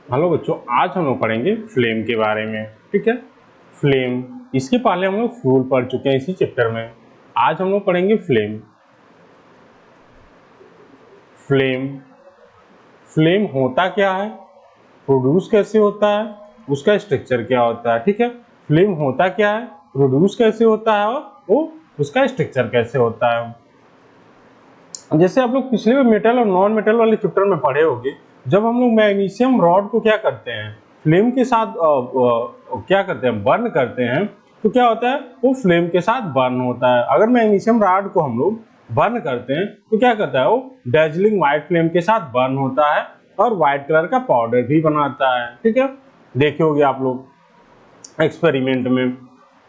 Hello बच्चों, आज हम लोग पढ़ेंगे फ्लेम के बारे में। ठीक है, फ्लेम, इसके पहले हम लोग फ्यूल पढ़ चुके हैं इसी चैप्टर में। आज हम लोग पढ़ेंगे फ्लेम। फ्लेम फ्लेम होता क्या है, प्रोड्यूस कैसे होता है, उसका स्ट्रक्चर क्या होता है। ठीक है, फ्लेम होता क्या है, प्रोड्यूस कैसे होता है और वो उसका स्ट्रक्चर कैसे होता है। जैसे आप लोग पिछले मेटल और नॉन मेटल वाले चैप्टर में पढ़े होंगे, जब हम लोग मैग्नीशियम रॉड को क्या करते हैं, फ्लेम के साथ क्या करते हैं, बर्न करते हैं, तो क्या होता है, वो फ्लेम के साथ बर्न होता है। अगर मैग्नीशियम रॉड को हम लोग बर्न करते हैं तो क्या करता है, वो डेजलिंग व्हाइट फ्लेम के साथ बर्न होता है और व्हाइट कलर का पाउडर भी बनाता है। ठीक है, देखे होंगे आप लोग एक्सपेरिमेंट में।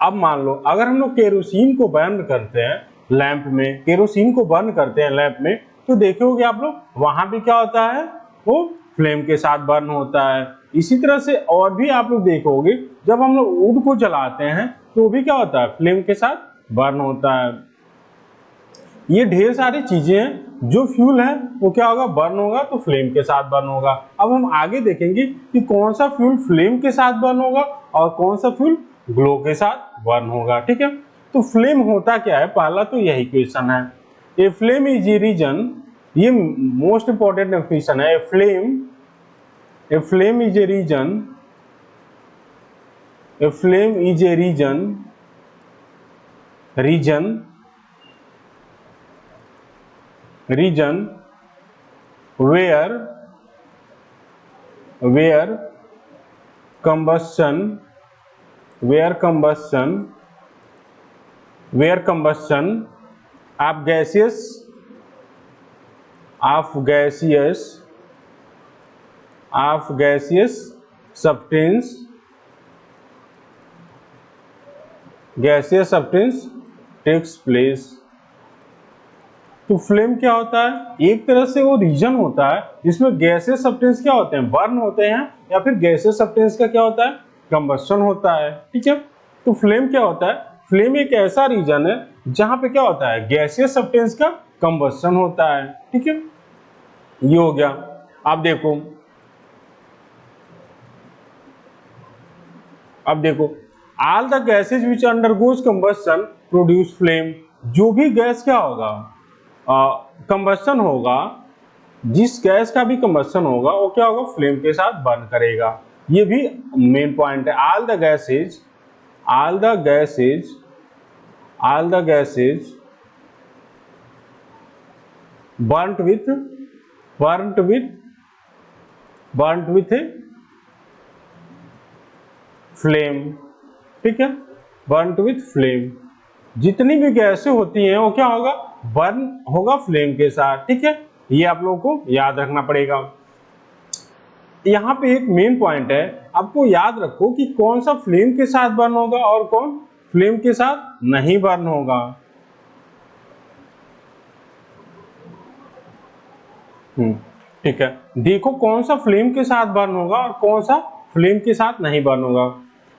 अब मान लो अगर हम लोग केरोसिन को बर्न करते हैं लैंप में, केरोसिन को बर्न करते हैं लैंप में, तो देखोगे आप लोग वहां भी क्या होता है, वो फ्लेम के साथ बर्न होता है। इसी तरह से और भी आप लोग देखोगे, जब हम लोग वुड को जलाते हैं तो भी क्या होता है, फ्लेम के साथ बर्न होता है। ये ढेर सारी चीजें हैं, जो फ्यूल है वो क्या होगा, बर्न होगा तो फ्लेम के साथ बर्न होगा। अब हम आगे देखेंगे कि कौन सा फ्यूल फ्लेम के साथ बर्न होगा और कौन सा फ्यूल ग्लो के साथ बर्न होगा। ठीक है, तो फ्लेम होता क्या है, पहला तो यही क्वेश्चन है। A flame is a region, ये मोस्ट इंपॉर्टेंट डेफिनेशन है। A flame is a region, a flame is a region where combustion of gaseous substance takes place। तो फ्लेम क्या होता है, एक तरह से वो रीजन होता है जिसमें गैसेस सब्सटेंस क्या होते हैं, बर्न होते हैं, या फिर गैसेस सब्सटेंस का क्या होता है, कंबस्शन होता है। ठीक है, तो फ्लेम क्या होता है, फ्लेम एक ऐसा रीजन है जहां पे क्या होता है, गैसेस सब्सटेंस का कंबस्शन होता है। ठीक है, ये हो गया। अब देखो all the gases which undergoes combustion produce flame. जो भी गैस क्या होगा, कंबस्शन होगा, जिस गैस का भी कंबस्शन होगा वो क्या होगा, फ्लेम के साथ बर्न करेगा। ये भी मेन पॉइंट है। All the gases burnt with flame. ठीक है, burnt with फ्लेम, जितनी भी गैसें होती हैं वो क्या होगा, बर्न होगा फ्लेम के साथ। ठीक है, ये आप लोगों को याद रखना पड़ेगा। यहाँ पे एक मेन पॉइंट है, आपको याद रखो कि कौन सा फ्लेम के साथ बर्न होगा और कौन फ्लेम के साथ नहीं बर्न होगा। ठीक है, देखो कौन सा फ्लेम के साथ बर्न होगा और कौन सा फ्लेम के साथ नहीं बर्न होगा।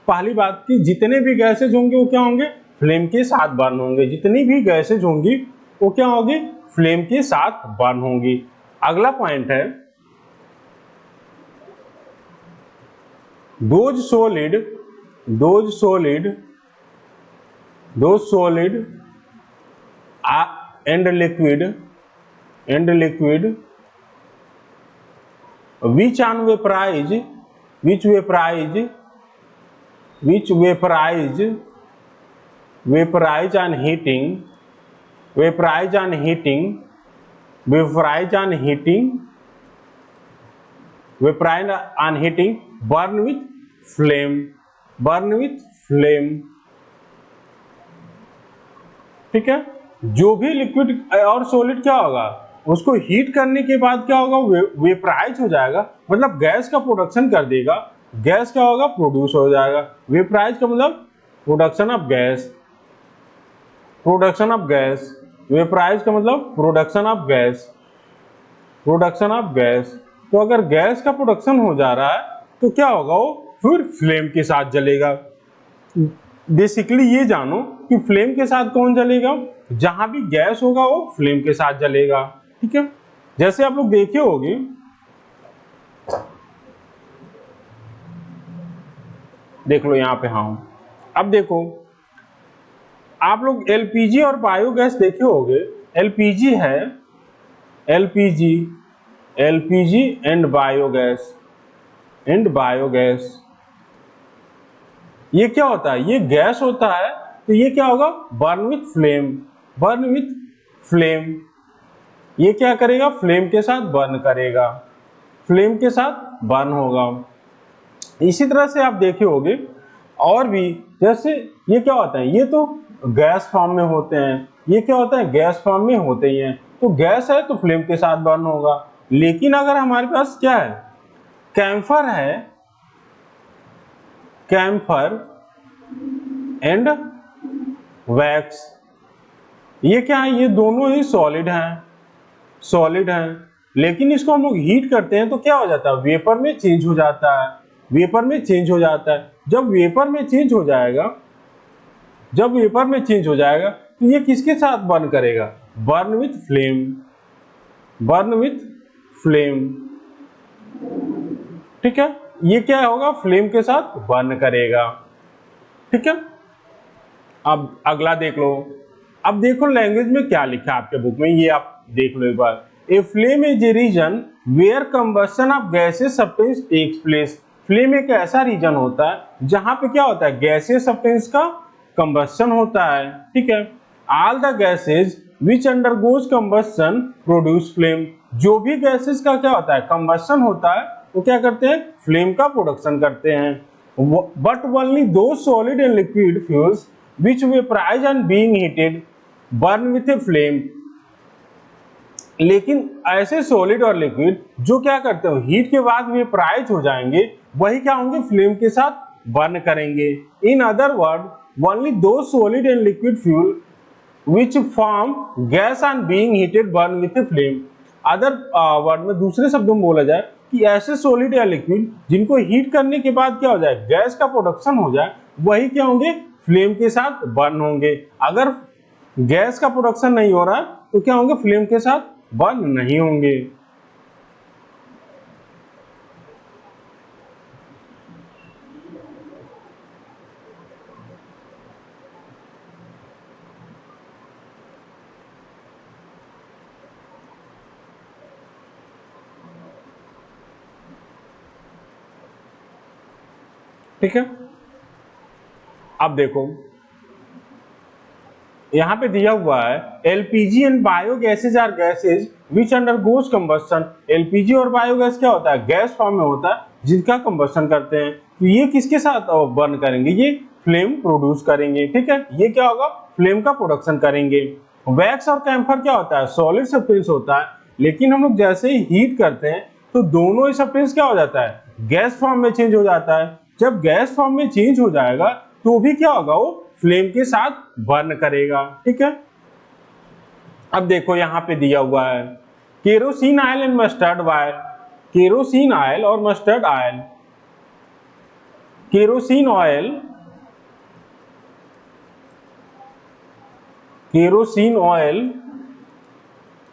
पहली बात कि जितने भी गैसेज होंगे वो क्या होंगे, फ्लेम के साथ बर्न होंगे। जितनी भी गैसेज होंगी वो क्या होगी, फ्लेम के साथ बर्न होंगी। अगला पॉइंट है, those solid and liquid which vaporize on heating burn with flame। ठीक है, जो भी लिक्विड और सॉलिड क्या होगा, उसको हीट करने के बाद क्या होगा, वेपराइज हो जाएगा, मतलब गैस का प्रोडक्शन कर देगा। गैस क्या होगा, प्रोड्यूस हो जाएगा। वेपराइज का मतलब प्रोडक्शन ऑफ गैस, वेपराइज का मतलब प्रोडक्शन ऑफ गैस। तो अगर गैस का प्रोडक्शन हो जा रहा है तो क्या होगा, वो फिर फ्लेम के साथ जलेगा। बेसिकली ये जानो कि फ्लेम के साथ कौन जलेगा, जहां भी गैस होगा वो फ्लेम के साथ जलेगा। ठीक है, जैसे आप लोग देखे होंगे देख लो यहाँ पे। हाँ, अब देखो आप लोग एलपीजी और बायोगैस देखे होंगे। एलपीजी है, एलपीजी, एलपीजी एंड बायोगैस, ये क्या होता है? ये गैस होता है। तो ये क्या होगा? Burn with flame, burn with flame. ये क्या करेगा? फ्लेम के साथ बर्न करेगा, फ्लेम के साथ बर्न होगा। इसी तरह से आप देखे होंगे और भी, जैसे ये क्या होता है? ये तो गैस फॉर्म में होते हैं। ये क्या होता है? गैस फॉर्म में होते ही हैं। तो गैस है तो फ्लेम के साथ बर्न होगा। लेकिन अगर हमारे पास क्या है? कैम्फर है, कैम्फर एंड वैक्स, ये क्या है? ये दोनों ही सॉलिड हैं, सॉलिड हैं। लेकिन इसको हम लोग हीट करते हैं तो क्या हो जाता है? वेपर में चेंज हो जाता है, वेपर में चेंज हो जाता है। जब वेपर में चेंज हो जाएगा, जब वेपर में चेंज हो जाएगा तो ये किसके साथ बर्न करेगा? Burn with flame, burn with flame. ठीक है, ये क्या होगा? फ्लेम के साथ बर्न करेगा। ठीक है, अब अगला देख लो। अब देखो लैंग्वेज में क्या लिखा है आपके बुक में, ये आप देख लो एक बार। A flame is a region where combustion of gases substance takes place. Flame एक ऐसा रीजन होता है जहां पे क्या होता है? गैसेस सब्सटेंस का कंबशन होता है। ठीक है, all the gases which undergoes combustion produce flame. जो भी गैसेस का क्या होता है? कंबशन होता है, वो क्या करते हैं? फ्लेम का प्रोडक्शन करते हैं। बट ओनली दो solid and liquid fuels which vaporize and being heated burn with a flame। लेकिन ऐसे सॉलिड और लिक्विड जो क्या करते हो? हीट के बाद वेपराइज हो जाएंगे, वही क्या होंगे? फ्लेम के साथ बर्न करेंगे। इन अदर वर्ड ओनली दो solid and liquid fuel which form gas and being heated burn with a flame। Other word में, दूसरे शब्दों में बोला जाए कि ऐसे सॉलिड या लिक्विड जिनको हीट करने के बाद क्या हो जाए? गैस का प्रोडक्शन हो जाए, वही क्या होंगे? फ्लेम के साथ बर्न होंगे। अगर गैस का प्रोडक्शन नहीं हो रहा है तो क्या होंगे? फ्लेम के साथ बर्न नहीं होंगे। ठीक है, अब देखो यहाँ पे दिया हुआ है LPG and biogases are gases which undergoes combustion. LPG और बायोगैस क्या होता है? गैस फॉर्म में होता है जिनका कंबशन करते हैं। तो ये किसके साथ बर्न करेंगे? ये फ्लेम प्रोड्यूस करेंगे। ठीक है, ये क्या होगा? फ्लेम का प्रोडक्शन करेंगे। वैक्स और कैम्फर क्या होता है? सॉलिड सब्सटेंस होता है। लेकिन हम लोग जैसे ही हीट करते हैं तो दोनों ही सब्सटेंस क्या हो जाता है? गैस फॉर्म में चेंज हो जाता है। जब गैस फॉर्म में चेंज हो जाएगा तो भी क्या होगा? वो फ्लेम के साथ बर्न करेगा। ठीक है, अब देखो यहां पे दिया हुआ है kerosene oil and mustard oil. Kerosene oil और mustard oil, kerosene oil, kerosene oil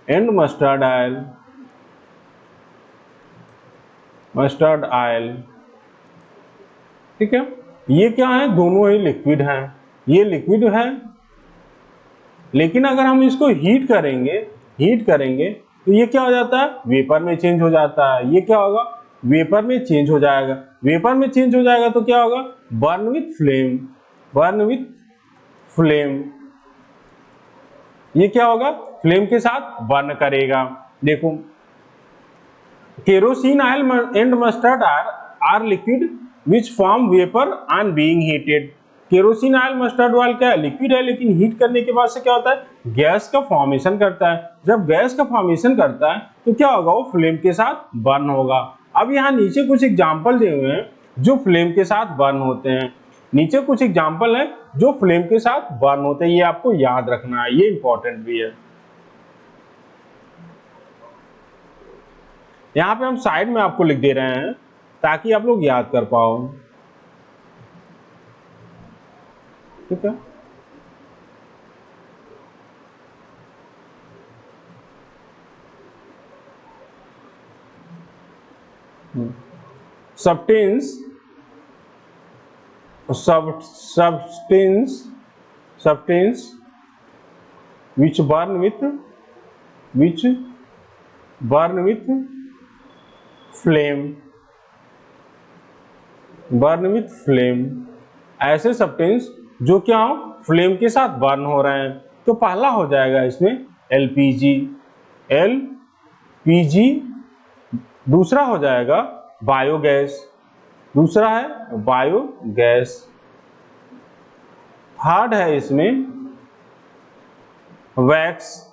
and mustard oil, mustard oil. ठीक है, ये क्या है? दोनों ही लिक्विड हैं, ये लिक्विड है। लेकिन अगर हम इसको हीट करेंगे, हीट करेंगे तो ये क्या हो जाता है? वेपर में चेंज हो जाता है। ये क्या होगा? वेपर में चेंज हो जाएगा। वेपर में चेंज हो जाएगा तो क्या होगा? Burn with flame, burn with flame. ये क्या होगा? फ्लेम के साथ बर्न करेगा। देखो kerosene oil and mustard are liquid which form vapour on being heated. Kerosene oil, mustard oil क्या है? लिक्विड है, लेकिन हीट करने के बाद से क्या होता है? गैस का फॉर्मेशन करता है। जब गैस का फॉर्मेशन करता है तो क्या होगा? वो फ्लेम के साथ बर्न होगा। अब यहाँ नीचे कुछ एग्जाम्पल दिए हुए हैं जो फ्लेम के साथ बर्न होते हैं। नीचे कुछ एग्जाम्पल है जो फ्लेम के साथ बर्न होते हैं, ये आपको याद रखना है, ये इंपॉर्टेंट भी है। यहाँ पे हम साइड में आपको लिख दे रहे हैं ताकि आप लोग याद कर पाओ। ठीक है, substance substance which burn with flame, ऐसे सब्सटेंस जो क्या हो फ्लेम के साथ बर्न हो रहे हैं। तो पहला हो जाएगा इसमें एलपीजी, दूसरा हो जाएगा बायोगैस, दूसरा है बायोगैस, थर्ड है इसमें वैक्स,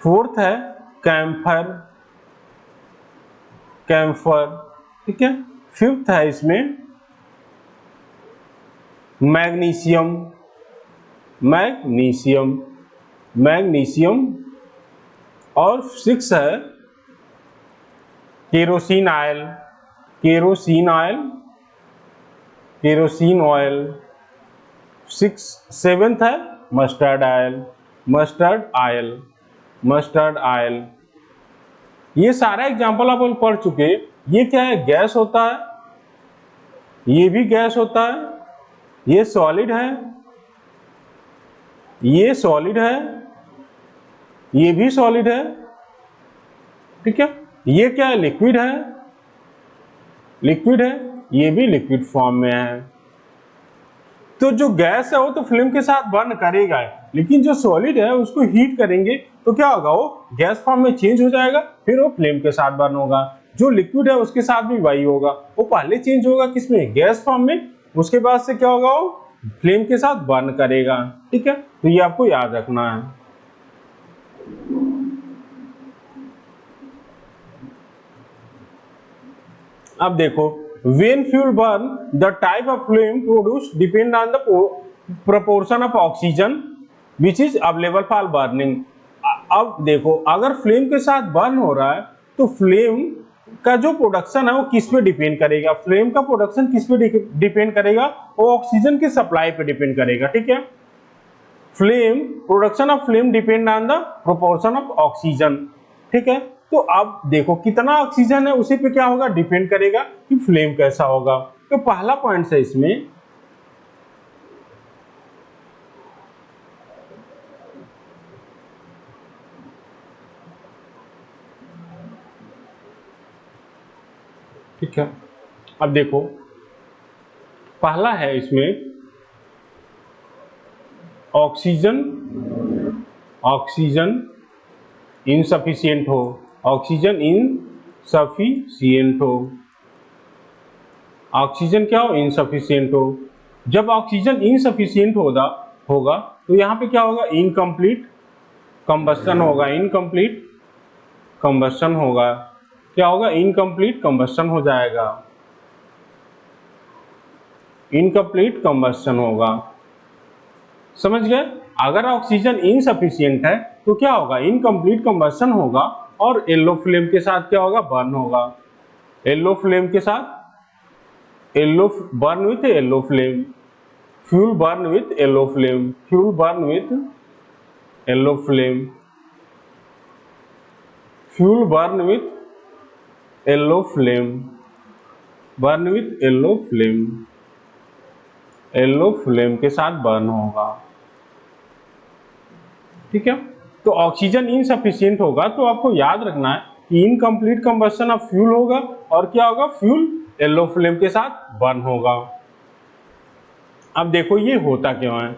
फोर्थ है कैम्फर, ठीक है। फिफ्थ है इसमें मैग्नीशियम, और सिक्स है केरोसिन ऑयल, सेवेंथ है मस्टर्ड ऑयल। ये सारा एग्जाम्पल आप पढ़ चुके। ये क्या है, गैस होता है, ये भी गैस होता है, ये सॉलिड है, ये भी सॉलिड है, ठीक है। ये क्या है, लिक्विड है, ये भी लिक्विड फॉर्म में है। तो जो गैस है वो तो फ्लेम के साथ बर्न करेगा, लेकिन जो सॉलिड है उसको हीट करेंगे तो क्या होगा, वो गैस फॉर्म में चेंज हो जाएगा, फिर वो फ्लेम के साथ बर्न होगा। जो लिक्विड है उसके साथ भी वही होगा, वो पहले चेंज होगा किसमें, गैस फॉर्म में, उसके बाद से क्या होगा, वो फ्लेम के साथ बर्न करेगा, ठीक है। तो ये आपको याद रखना है। अब देखो, when fuel burn, the type of flame produced depend on the proportion of oxygen which is available for burning। अब देखो, अगर फ्लेम के साथ बर्न हो रहा है तो फ्लेम का जो प्रोडक्शन है वो किस पे डिपेंड करेगा, फ्लेम का प्रोडक्शन किस पे डिपेंड करेगा, वो ऑक्सीजन की सप्लाई पे डिपेंड करेगा, ठीक है। Production of flame depend on the proportion of oxygen, ठीक है। तो अब देखो कितना ऑक्सीजन है उसी पे क्या होगा, डिपेंड करेगा कि फ्लेम कैसा होगा। तो पहला पॉइंट है इसमें ठीक है। अब देखो पहला है इसमें ऑक्सीजन इनसफिशिएंट हो, ऑक्सीजन क्या हो, इनसफिशिएंट हो। जब ऑक्सीजन इनसफिशिएंट होगा तो यहाँ पे क्या होगा, इनकम्प्लीट कंबस्शन होगा, क्या होगा, इनकम्प्लीट कंबस्शन हो जाएगा, समझ गए। अगर ऑक्सीजन इनसफिशिएंट है तो क्या होगा, इनकम्प्लीट कंबस्शन होगा और येलो फ्लेम के साथ क्या होगा, बर्न होगा, येलो फ्लेम के साथ, burn with yellow flame, fuel burn with yellow flame, yellow flame के साथ बर्न होगा, ठीक है। तो ऑक्सीजन इनसफिशिएंट होगा तो आपको याद रखना है कि इनकम्प्लीट कंबस्शन ऑफ फ्यूल होगा और क्या होगा, फ्यूल येलो फ्लेम के साथ बर्न होगा। अब देखो ये होता क्यों है,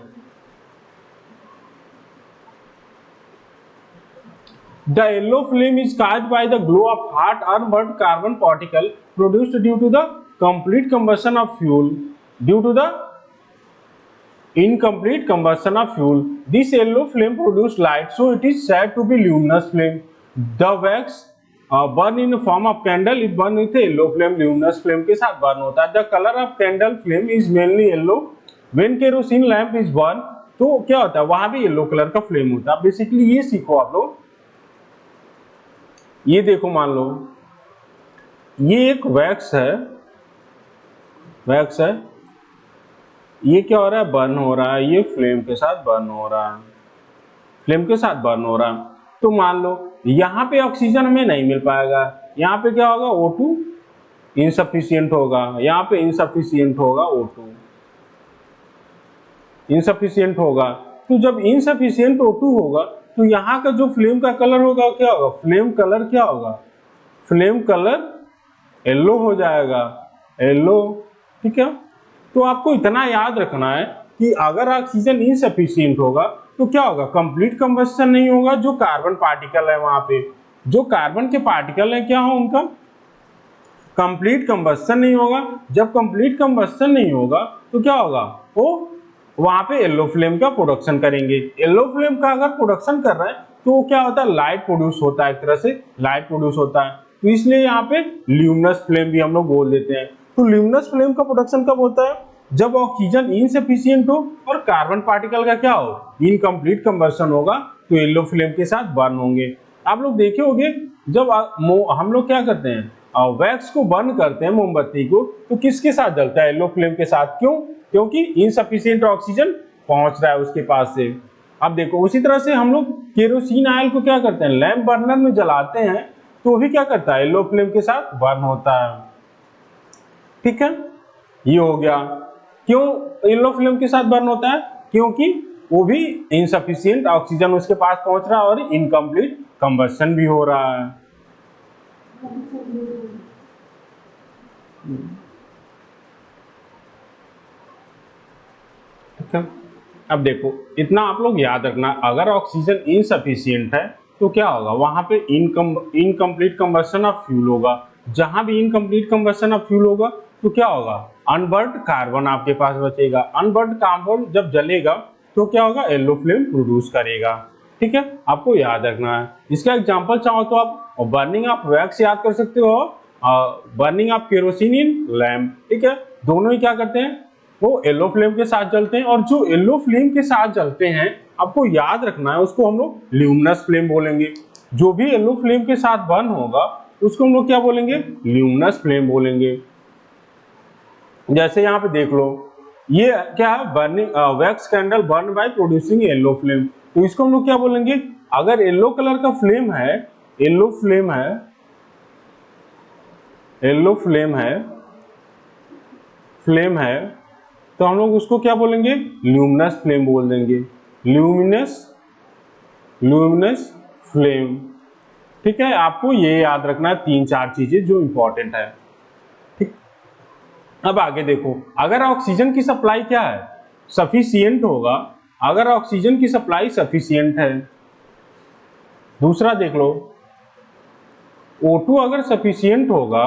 The yellow flame is caused by the glow of hot or burnt carbon particle produced due to the complete combustion of fuel. Due to the incomplete combustion of fuel, this yellow flame produced light, so it is said to be luminous flame. The wax burn in the form of candle, it burn with a yellow flame, luminous flame के साथ burn होता है। The color of candle flame is mainly yellow. When kerosene lamp is burn, तो क्या होता है, वहां भी येलो कलर का फ्लेम होता है। बेसिकली ये सीखो आप लोग। ये देखो, मान लो ये एक वैक्स है, ये क्या हो रहा है, बर्न हो रहा है, ये फ्लेम के साथ बर्न हो रहा है, तो मान लो यहाँ पे ऑक्सीजन हमें नहीं मिल पाएगा, यहाँ पे क्या होगा, O2 इनसफिशियंट होगा, यहाँ पे इनसफिशियंट होगा O2, इनसफिशियंट होगा। तो जब इनसफिशियंट O2 होगा तो यहाँ का जो फ्लेम का कलर होगा क्या होगा, फ्लेम कलर क्या होगा, फ्लेम कलर येलो हो जाएगा, येलो। ठीक है, तो आपको इतना याद रखना है कि अगर ऑक्सीजन इनसफिशियंट होगा तो क्या होगा, कंप्लीट कंबस्शन नहीं होगा। जो कार्बन पार्टिकल है वहां पे, जो कार्बन के पार्टिकल है क्या हो, उनका कंप्लीट कंबस्शन नहीं होगा। जब कंप्लीट कंबस्शन नहीं होगा तो क्या होगा, वो वहां पे येलो फ्लेम का प्रोडक्शन करेंगे। येलो फ्लेम का अगर प्रोडक्शन कर रहे हैं तो क्या होता है, लाइट प्रोड्यूस होता है, एक तरह से लाइट प्रोड्यूस होता है। तो इसलिए यहाँ पे ल्यूमिनस फ्लेम भी हम लोग बोल देते हैं। तो ल्यूमिनस फ्लेम का प्रोडक्शन कब होता है, जब ऑक्सीजन इनसफिशियंट हो और कार्बन पार्टिकल का क्या हो, इनकम्प्लीट कंबस्शन होगा, तो येलो फ्लेम के साथ बर्न होंगे। आप लोग देखे होंगे जब हम लोग क्या करते हैं, वैक्स को बर्न करते हैं, मोमबत्ती को, तो किसके साथ जलता है, येलो फ्लेम के साथ। क्यों, क्योंकि इनसफिशिएंट ऑक्सीजन पहुंच रहा है उसके पास से। अब देखो उसी तरह से हम लोग केरोसिन ऑयल को क्या करते हैं, लैंप बर्नर में जलाते हैं, तो भी क्या करता है, येलो फ्लेम के साथ बर्न होता है। ठीक है, ये हो गया। क्यों येलो फ्लेम के साथ बर्न होता है, क्योंकि वो भी इनसफिशिएंट ऑक्सीजन उसके पास पहुंच रहा है और इनकम्प्लीट कंबस्शन भी हो रहा है। ठीक है, अब देखो इतना आप लोग याद रखना, अगर ऑक्सीजन इनसफिशिएंट है तो क्या होगा, वहां पे इनकम्प्लीट कंबस्शन ऑफ फ्यूल होगा। जहां भी इनकम्प्लीट कंबस्शन ऑफ फ्यूल होगा तो क्या होगा, अनबर्न्ड कार्बन आपके पास बचेगा। अनबर्न्ड कार्बन जब जलेगा तो क्या होगा, येलो फ्लेम प्रोड्यूस करेगा। ठीक है, आपको याद रखना है। इसका एग्जांपल चाहो तो आप बर्निंग ऑफ वैक्स याद कर सकते हो, burning of kerosene in lamp. ठीक है, दोनों ही क्या करते हैं, वो येलो फ्लेम के साथ जलते हैं। और जो येलो फ्लेम के साथ जलते हैं, आपको याद रखना है, उसको हम लोग ल्यूमिनस फ्लेम बोलेंगे। जो भी येलो फ्लेम के साथ बर्न होगा उसको हम लोग क्या बोलेंगे, ल्यूमिनस फ्लेम बोलेंगे। जैसे यहाँ पे देख लो, ये क्या है, burning wax candle burn by producing yellow flame. तो इसको हम लोग क्या बोलेंगे, अगर येलो कलर का फ्लेम है, येलो फ्लेम है, येलो फ्लेम है, फ्लेम है, तो हम लोग उसको क्या बोलेंगे, ल्यूमिनस फ्लेम बोल देंगे, ल्यूमिनस ल्यूमिनस फ्लेम। ठीक है, आपको ये याद रखना है, 3-4 चीजें जो इंपॉर्टेंट है। ठीक, अब आगे देखो, अगर ऑक्सीजन की सप्लाई क्या है, सफिशिएंट होगा, अगर ऑक्सीजन की सप्लाई सफिशिएंट है। दूसरा देख लो, O2 अगर सफिशिएंट होगा,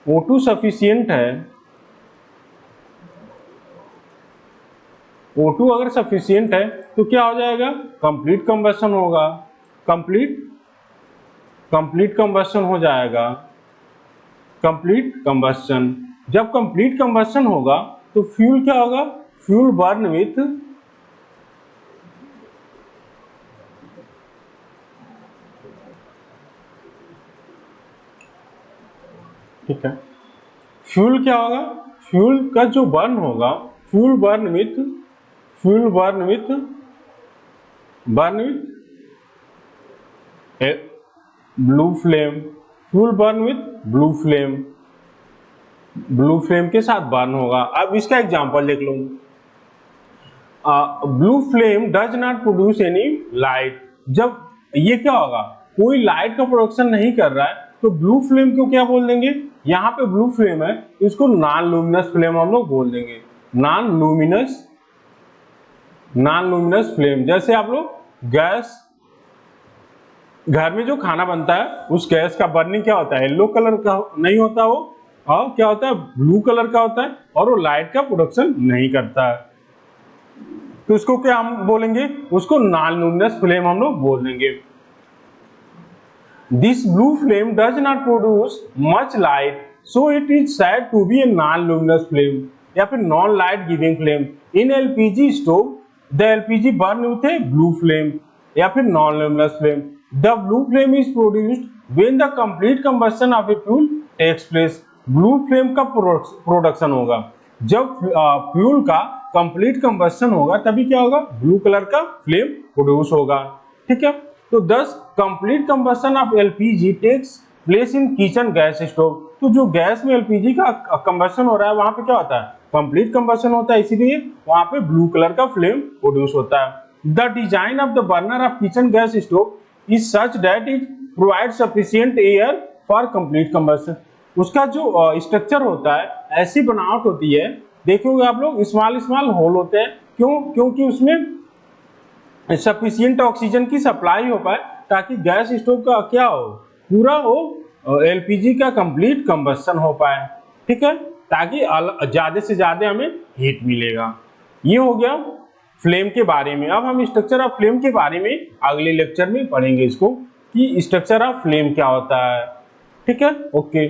O2 सफिशिएंट है, O2 अगर सफिशिएंट है तो क्या हो जाएगा, कंप्लीट कंबस्शन होगा, कंप्लीट कंबस्शन हो जाएगा, कंप्लीट कंबस्शन। जब कंप्लीट कंबस्शन होगा तो फ्यूल क्या होगा, फ्यूल बर्न विथ, ठीक है, फ्यूल क्या होगा, फ्यूल का जो बर्न होगा, fuel burn with, fuel burn with, burn with blue flame, fuel burn with blue flame, blue flame के साथ बर्न होगा। अब इसका एग्जांपल देख लो, blue flame does not produce any light. जब ये क्या होगा, कोई लाइट का प्रोडक्शन नहीं कर रहा है, तो ब्लू फ्लेम को क्या बोल देंगे, यहाँ पे ब्लू फ्लेम है, इसको नॉन लुमिनस फ्लेम हम लोग बोल देंगे, non luminous, non luminous flame. जैसे आप लोग गैस, घर में जो खाना बनता है उस गैस का बर्निंग क्या होता है, येलो कलर का नहीं होता वो, और क्या होता है, ब्लू कलर का होता है, और वो लाइट का प्रोडक्शन नहीं करता है। तो इसको क्या हम बोलेंगे, उसको नॉन लुमिनस फ्लेम हम लोग बोल देंगे। This blue flame does not produce much light, so it is said to be a non luminous flame, या फिर non light giving flame. In LPG stove the LPG burn with a blue flame, या फिर non luminous flame. The blue flame is produced when the complete combustion of a fuel takes place. Blue flame का production होगा जब fuel का complete combustion होगा, तभी क्या होगा, ब्लू कलर का फ्लेम प्रोड्यूस होगा। ठीक है, तो 10 complete combustion of LPG takes place in kitchen gas stove, तो जो गैस में एलपीजी का कंबशन हो रहा है वहां पे क्या होता है, कंप्लीट कंबशन होता है, इसीलिए वहां पे ब्लू कलर का फ्लेम प्रोड्यूस होता है। The design of the burner of kitchen gas stove is such that it provide sufficient air for complete combustion. उसका जो स्ट्रक्चर होता है, ऐसी बनावट होती है, देखोगे आप लोग स्मॉल स्मॉल होल होते हैं, क्यों, क्योंकि उसमें सफिशिएंट ऑक्सीजन की सप्लाई हो पाए, ताकि गैस स्टोव का क्या हो, पूरा वो एलपीजी का कंप्लीट कंबशन हो पाए, ठीक है, ताकि ज्यादा से ज्यादा हमें हीट मिलेगा। ये हो गया फ्लेम के बारे में। अब हम स्ट्रक्चर ऑफ फ्लेम के बारे में अगले लेक्चर में पढ़ेंगे इसको, कि स्ट्रक्चर ऑफ फ्लेम क्या होता है, ठीक है, ओके।